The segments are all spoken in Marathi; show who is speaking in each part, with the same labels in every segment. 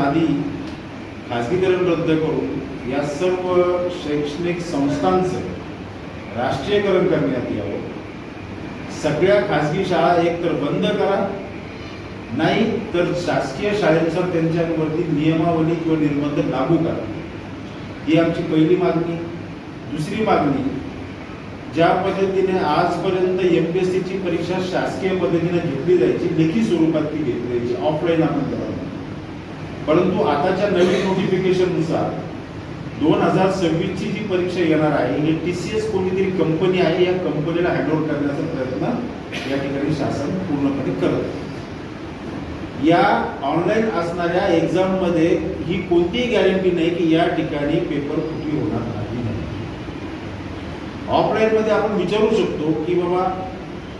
Speaker 1: आधी खाजगीकरण रद्द करून या सर्व शैक्षणिक संस्थांचं राष्ट्रीयकरण करण्यात यावं. सगळ्या खाजगी शाळा एकतर बंद करा, नाही तर शासकीय शाळेनुसार त्यांच्यावरती नियमावली किंवा निर्बंध लागू करा. ही आमची पहिली मागणी. दुसरी मागणी, ज्या पद्धतीने आजपर्यंत MPSCची परीक्षा शासकीय पद्धतीने घेतली जायची, लेखी स्वरूपात ती घेतली जायची, ऑफलाईन आपण करावं. परंतु आताच्या नवीन नोटिफिकेशननुसार 2026ची जी परीक्षा येणार आहे, ही TCS कोणीतरी कंपनी आहे, या कंपनीला हँडओव्हर करण्याचा प्रयत्न या ठिकाणी शासन पूर्णपणे करत आहे. या ऑनलाईन असणाऱ्या एक्झाममध्ये ही कोणतीही गॅरंटी नाही की या ठिकाणी पेपर फुटी होणार नाही. ऑफलाईनमध्ये आपण विचारू शकतो की बाबा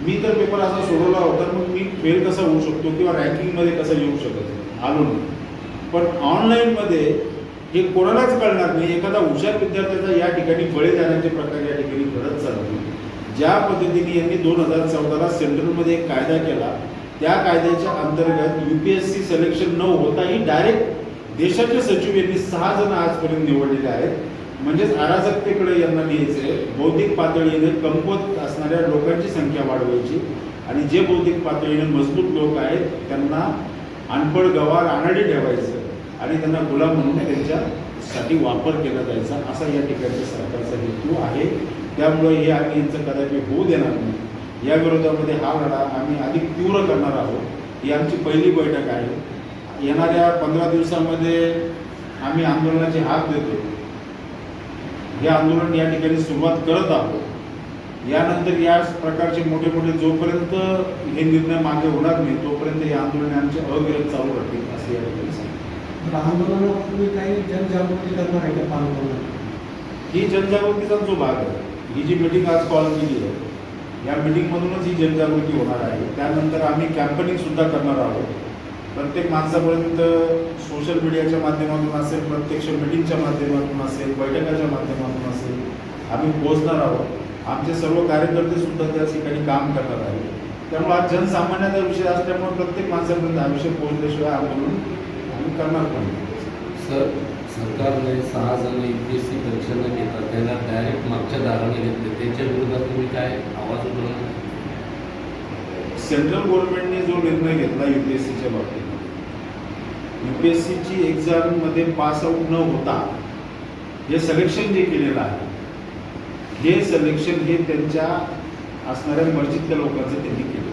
Speaker 1: मी तर पेपर असा सोडवला होता, मग मी फेल कसा होऊ शकतो किंवा रँकिंगमध्ये कसं येऊ शकत आलो नाही. पण ऑनलाईनमध्ये हे कोणालाच कळणार नाही. एखादा हुशार विद्यार्थ्याचा या ठिकाणी बळी जाण्याचे प्रकार या ठिकाणी घडत चालले. ज्या पद्धतीने यांनी 2014ला सेंट्रलमध्ये एक कायदा केला, त्या कायद्याच्या अंतर्गत UPSC सिलेक्शन न होताही डायरेक्ट देशाचे सचिव यांनी 6 जण आजपर्यंत निवडलेले आहेत. म्हणजेच अराजकतेकडे यांना न्यायचे, बौद्धिक पातळीने कमकुवत असणाऱ्या लोकांची संख्या वाढवायची आणि जे बौद्धिक पातळीने मजबूत लोक आहेत त्यांना अनपढ गवार अनाडी ठेवायचं आणि त्यांना गुलाम म्हणून त्यांच्यासाठी वापर केला जायचा, असा या ठिकाणच्या सरकारचा हेतू आहे. त्यामुळे हे आम्ही यांचं कदापि होऊ देणार नाही. या विरोधामध्ये हा लढा आम्ही अधिक तीव्र करणार आहोत. ही आमची पहिली बैठक आहे. येणाऱ्या 15 दिवसामध्ये आम्ही आंदोलनाची हाक देतो. हे आंदोलन या ठिकाणी सुरुवात करत आहोत. यानंतर या प्रकारचे मोठे मोठे जोपर्यंत हे निर्णय मागे होणार नाही तोपर्यंत हे आंदोलन आमचे अविरत चालू राहतील, असे या ठिकाणी सांगितलं.
Speaker 2: आंदोलनात तुम्ही काही जनजागृती करणार आहे का?
Speaker 1: ही जनजागृतीचा जो भाग आहे, ही जी मीटिंग आज कॉल केली आहे, या मीटिंगमधूनच ही जनजागृती होणार आहे. त्यानंतर आम्ही कॅम्पेनिंग सुद्धा करणार आहोत. प्रत्येक माणसापर्यंत सोशल मीडियाच्या माध्यमातून असेल, प्रत्यक्ष मीटिंगच्या माध्यमातून असेल, बैठकाच्या माध्यमातून असेल, आम्ही पोहोचणार आहोत. आमचे सर्व कार्यकर्ते सुद्धा त्या ठिकाणी काम करणार आहेत. त्यामुळे आज जनसामान्याचा विषय असल्यामुळे प्रत्येक माणसापर्यंत हा विषय पोहोचल्याशिवाय आंदोलन आम्ही करणार पण.
Speaker 3: सर, सरकारने 6 जण UPSC परीक्षा न घेता त्याला डायरेक्ट मागच्या दाराने घेतले, त्याच्या विरोधात तुम्ही काय आवाज उठवला?
Speaker 1: सेंट्रल गव्हर्नमेंटने जो निर्णय घेतला UPSCच्या बाबतीत, UPSCची एक्झाममध्ये पास आऊट न होता हे सिलेक्शन जे केलेलं आहे, हे सिलेक्शन हे त्यांच्या असणाऱ्या मर्जीतल्या लोकांचं त्यांनी केलं.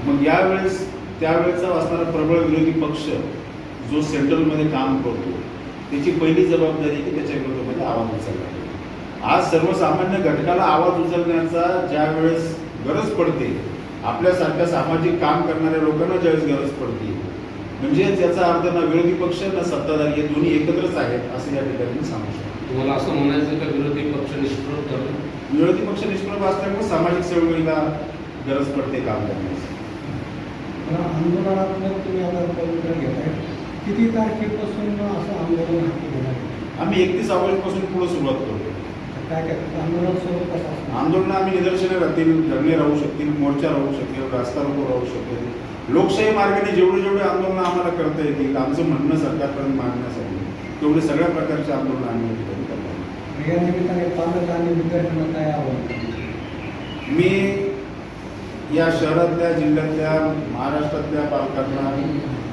Speaker 1: मग यावेळेस त्यावेळेचा असणारा प्रबळ विरोधी पक्ष जो सेंट्रलमध्ये काम करतो त्याची पहिली जबाबदारी की त्याच्या विरोधामध्ये आवाज उचलला. आज सर्वसामान्य घटकाला आवाज उचलण्याचा ज्या वेळेस गरज पडते, आपल्यासारख्या सामाजिक काम करणाऱ्या लोकांना ज्यावेळेस गरज पडते, म्हणजे त्याचा अर्थ ना विरोधी पक्ष ना सत्ताधारी हे दोन्ही एकत्रच आहेत असं या ठिकाणी सांगू शकतो.
Speaker 3: तुम्हाला असं म्हणायचं का विरोधी पक्ष निष्प्रभ करतो?
Speaker 1: विरोधी पक्ष निष्प्रभ असल्यामुळे सामाजिक चळवळीला गरज पडते काम करण्याची.
Speaker 2: आंदोलनात तुम्ही आता पवित्र घेताय, किती तारखेपासून असं आंदोलन हाती घेणार?
Speaker 1: आम्ही 31 ऑगस्टपासून पुढे सुरुवात करतो.
Speaker 2: काय काय आंदोलन स्वरूप कसं असणार?
Speaker 1: आंदोलन आम्ही निदर्शने राहतील, धरणे राहू शकतील, मोर्चा राहू शकेल, रास्ता रोको राहू शकेल. लोकशाही मार्गाने जेवढे आंदोलन आम्हाला करता येतील, आमचं म्हणणं सरकारपर्यंत मांडण्यासाठी तेवढे सगळ्या प्रकारचे आंदोलन आम्ही करतो.
Speaker 2: या निमित्ताने पालक आणि विद्यार्थ्यांना काय आव्हान?
Speaker 1: मी या शहरातल्या, जिल्ह्यातल्या, महाराष्ट्रातल्या पालकांना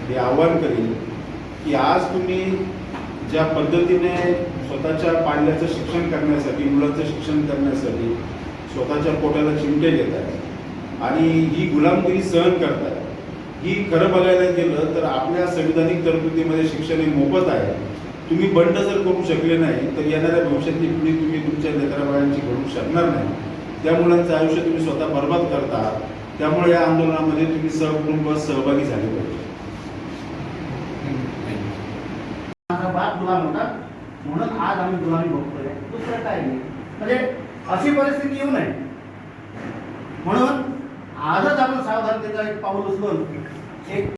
Speaker 1: हे आव्हान करेन की आज तुम्ही ज्या पद्धतीने स्वतःच्या पाल्याचं शिक्षण करण्यासाठी, मुलाचं शिक्षण करण्यासाठी स्वतःच्या पोटाला चिमटे घेत आहे आणि ही गुलामगिरी सहन करताय, ही खरं बघायला गेलं तर आपल्या संविधानिक तरतुदीमध्ये शिक्षण हे मोफत आहे. तुम्ही बंड जर करू शकले नाही तर येणाऱ्या भविष्यातली पिढी तुम्ही तुमच्या लेकराबाळांची घडू शकणार नाही. त्या मुलांचं आयुष्य तुम्ही स्वतः बर्बाद करता. त्यामुळे या आंदोलनामध्ये तुम्ही सहकुटुंब सहभागी झाले पाहिजे.
Speaker 4: माझा बाप गुलाम होता म्हणून आज आम्ही गुलामी भोगतोय, दुसरं काय नाही. म्हणजे अशी परिस्थिती येऊ नये म्हणून आजच आपण सावधानतेचा एक पाऊल उचलून एक